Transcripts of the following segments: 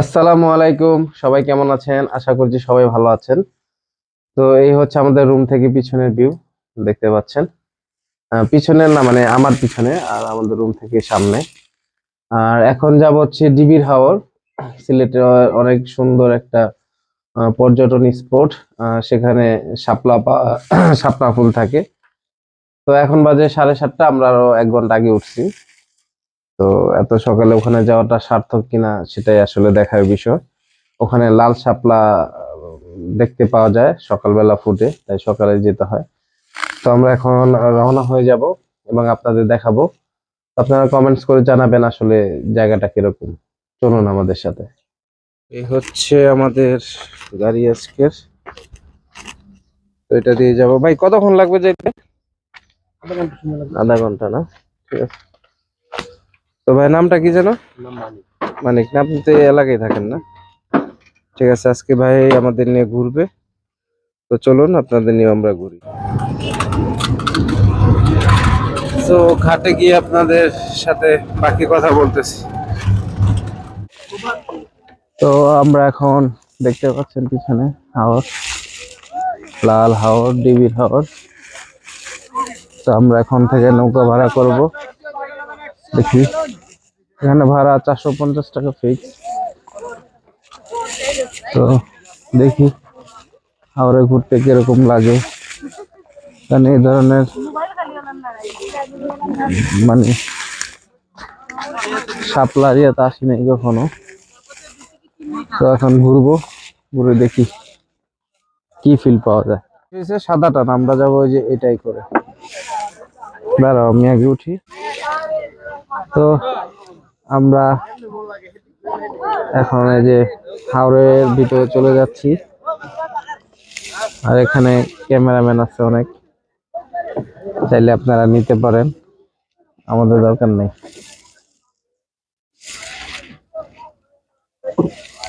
আসসালামু আলাইকুম, সবাই কেমন আছেন? আশা করছি সবাই ভালো আছেন। তো এই হচ্ছে আমাদের রুম থেকে পিছনের ভিউ, দেখতে পাচ্ছেন। পিছনের না, মানে আমার পিছনে, আর আমাদের রুম থেকে সামনে। আর এখন যাব হচ্ছে ডিবির হাওর। সিলেটের অনেক সুন্দর একটা পর্যটন স্পট। সেখানে শাপলা ফুল থাকে। তো এখন বাজে 7:30, আমরা আরো 1 ঘন্টা আগে উঠছি। তো এত সকালে ওখানে যাওয়াটা সার্থক কিনা সেটাই আসলে দেখার বিষয়। ওখানে লাল শাপলা দেখতে পাওয়া যায় সকালবেলা ফুটে, তাই সকালে যেতে হয়। তো আমরা এখন রওনা হয়ে যাব এবং আপনাদের দেখাবো। আপনারা কমেন্টস করে জানাবেন আসলে জায়গাটা কিরকম। চলুন আমাদের সাথে। এই হচ্ছে আমাদের গাড়ি আজকের। তো এটা দিয়ে যাব। ভাই কতক্ষণ লাগবে যেতে? আধা ঘন্টা না? ঠিক আছে। তো ভাই নামটা কি যেন? মানিক না? আপনি তো এই এলাকায় থাকেন না? ঠিক আছে, আজকে ভাই আমাদের নিয়ে ঘুরবে। তো চলুন আপনাদের নিয়ে আমরা ঘুরি। তো ঘাটে গিয়ে আপনাদের সাথে বাকি কথা বলতেছি। তো আমরা এখন দেখতে পাচ্ছেন পিছনে হাওর, লাল হাওর, ডিবির হাওর। তো আমরা এখন থেকে নৌকা ভাড়া করব। দেখি, এখানে ভাড়া 450 টাকা ফিক্স। তো দেখি হাওরে ঘুরতে কিরকম লাগে, কারণ এই ধরনের মানে শাপলা এরিয়াতে আসি নাই কখনো। তো এখন ঘুরবো, ঘুরে দেখি কি ফিল পাওয়া যায়। সাদা টান, আমরা যাবো ওই যে এটাই করে। দাঁড়াও আমি আগে উঠি। তো আমরা এখন এই যে হাওরের ভিতরে চলে যাচ্ছি। আর এখানে ক্যামেরাম্যান আছে অনেক, চাইলে আপনারা নিতে পারেন, আমাদের দরকার নেই।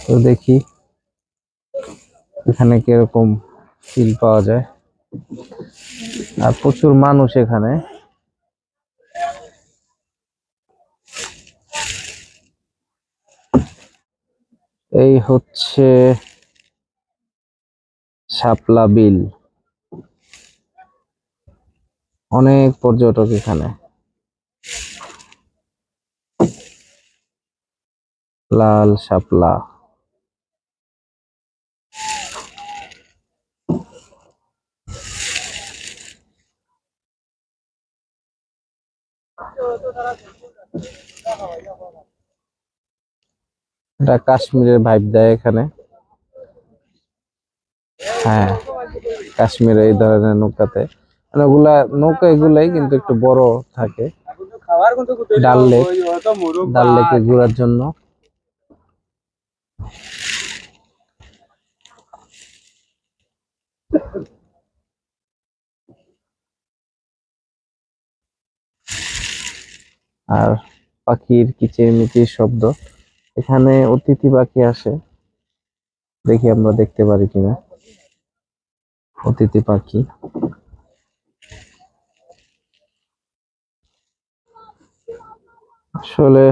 তো দেখি এখানে কিরকম ফিল পাওয়া যায়। আর প্রচুর মানুষ এখানে। এই হচ্ছে শাপলা বিল। অনেক পর্যটক এখানে। লাল শাপলা। এটা কাশ্মীরের ভাইব দেয় এখানে। হ্যাঁ, কাশ্মীরে এই ধরনের নৌকাতে, মানে ওগুলা নৌকা এগুলাই কিন্তু একটু বড় থাকে। ডাল লেকে ঘোরার জন্য। আর পাখির কিচিরমিচির শব্দ। এখানে অতিথি পাখি আসে, দেখি আমরা দেখতে পারি কিনা অতিথি পাখি। আসলে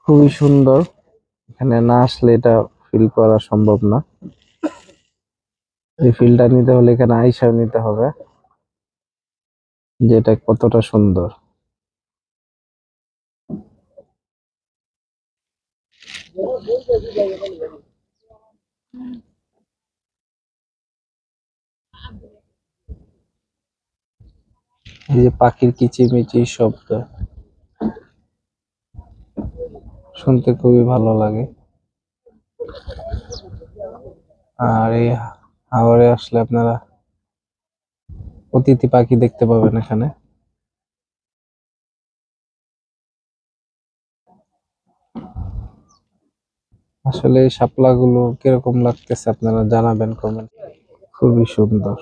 খুবই সুন্দর। এখানে না আসলে এটা ফিল করা সম্ভব না। এই ফিলটা নিতে হলে এখানে আইসাও নিতে হবে, যে এটা কতটা সুন্দর। এই যে পাখির কিচিরমিচির শব্দ শুনতে খুবই ভালো লাগে। আর এই হাওরে আসলে আপনারা অতিথি পাখি দেখতে পাবেন এখানে। আসলে এই শাপলা গুলো কিরকম লাগতেছে আপনারা জানাবেন কমেন্ট। খুবই সুন্দর।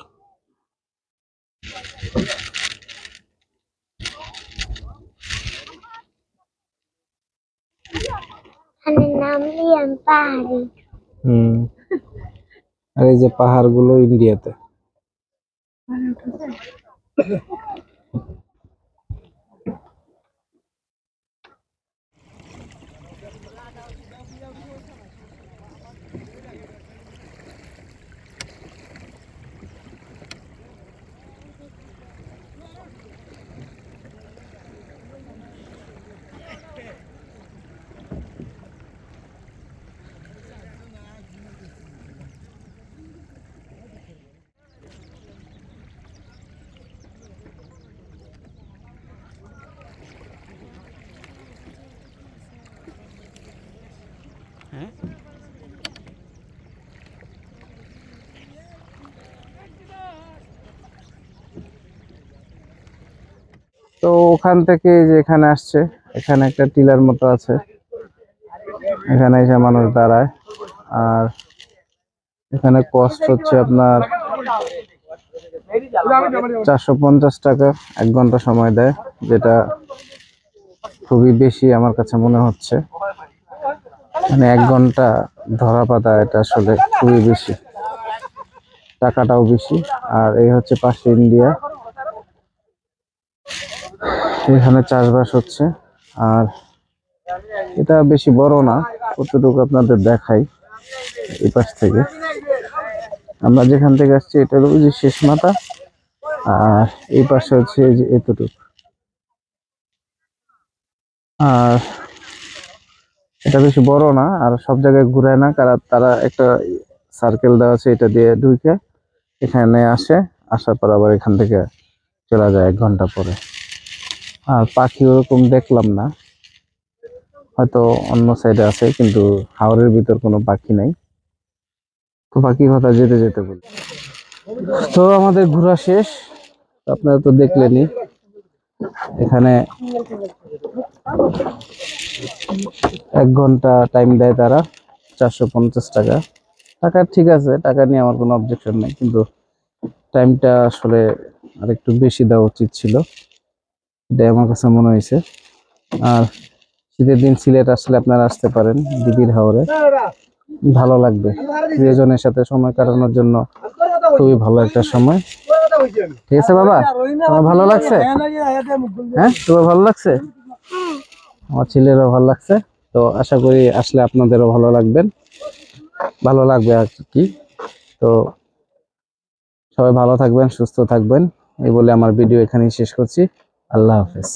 হম। আর এই যে পাহাড় গুলো ইন্ডিয়াতে। তো ওখান থেকে যে এখানে আসছে, এখানে একটা টিলার মতো আছে, এখানে এসে মানুষ দাঁড়ায়। আর এখানে কস্ট হচ্ছে আপনার 450 টাকা, 1 ঘন্টা সময় দেয়, যেটা খুবই বেশি আমার কাছে মনে হচ্ছে। মানে 1 ঘন্টা ধরা পাতা, এটা আসলে খুবই বেশি, টাকাটাও বেশি। আর এই হচ্ছে পাশে ইন্ডিয়া, এখানে চাষবাস হচ্ছে। আর এটা বেশি বড় না, কতটুকু আপনাদের দেখাই এই পাশ থেকে। আমরা যেখান থেকে আসছি এটা হলো যে শেষ মাথা, আর এই পাশে হচ্ছে এই যে এতটুকু। আর এটা বেশি বড় না, আর সব জায়গায় ঘুরায় না, কারণ তারা একটা সার্কেল দেওয়া আছে, এটা দিয়ে ঢুকে এখানে আসে, আসার পর আবার এখান থেকে চলে যায় 1 ঘন্টা পরে। আর পাখি ওরকম দেখলাম না, হয়তো অন্য সাইডে আছে, কিন্তু হাওরের ভিতর কোনো পাখি নাই। তো পাখির কথা যেতে যেতে বলি। তো আমাদের ঘোরা শেষ, আপনারা তো দেখলেনই। এখানে 1 ঘন্টা টাইম দেয় তারা, 450 টাকা। টাকা ঠিক আছে, টাকা নিয়ে আমার কোনো অবজেকশন নেই, কিন্তু টাইমটা আসলে আরেকটু বেশি দেওয়া উচিত ছিল, এটাই আমার কাছে মনে হয়েছে। আর শীতের দিন সিলেট আসলে আপনারা আসতে পারেন দিঘির হাওরে, ভালো লাগবে। প্রিয়জনের সাথে সময় কাটানোর জন্য খুবই ভালো একটা সময়। ঠিক আছে বাবা, তোমার ভালো লাগছে? হ্যাঁ, তোমার ভালো লাগছে? আমার ছেলেরও ভালো লাগছে। তো আশা করি আসলে আপনাদেরও ভালো লাগবে আর কি। তো সবাই ভালো থাকবেন, সুস্থ থাকবেন, এই বলে আমার ভিডিও এখানেই শেষ করছি। আল্লাহ হাফেজ।